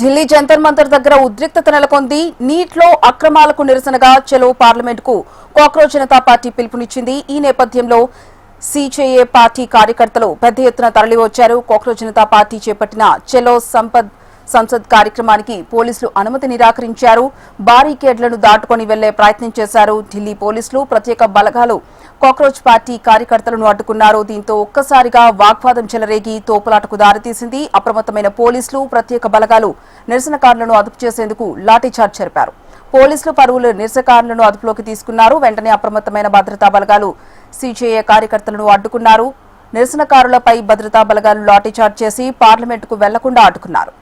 ఢిల్లీ జంతర్ మంతర్ దగ్గర ఉద్రిక్తత నెలకొంది. నీట్లో అక్రమాలకు నిరసనగా చలో పార్లమెంటుకు కాక్రోచ్ జనతా పార్టీ పిలుపునిచ్చింది. ఈ నేపథ్యంలో సిజేఏ పార్టీ కార్యకర్తలు పెద్ద ఎత్తున తరలివచ్చారు. కాక్రోచ్ జనతా పార్టీ చేపట్టిన చలో సంసద్ కార్యక్రమానికి పోలీసులు అనుమతి నిరాకరించారు. బారికేడ్లను దాటుకొని వెళ్లే ప్రయత్నం చేశారు. ఢిల్లీ పోలీసులు ప్రత్యేక బలగాలు కాక్రోచ్ పార్టీ కార్యకర్తలను అడ్డుకున్నారు. దీంతో ఒక్కసారిగా వాగ్వాదం చెలరేగి తోపులాటకు దారితీసింది. అప్రమత్తమైన పోలీసులు ప్రత్యేక బలగాలు నిరసనకారులను అదుపు చేసేందుకు లాఠీచార్జ్ జరిపారు. పోలీసులు పలువురు నిరసనకారులను అదుపులోకి తీసుకున్నారు. వెంటనే అప్రమత్తమైన భద్రతా బలగాలు సిజేఏ కార్యకర్తలను అడ్డుకున్నారు. నిరసనకారులపై భద్రతా బలగాలు లాఠీచార్జ్ చేసి పార్లమెంటుకు వెళ్లకుండా అడ్డుకున్నారు.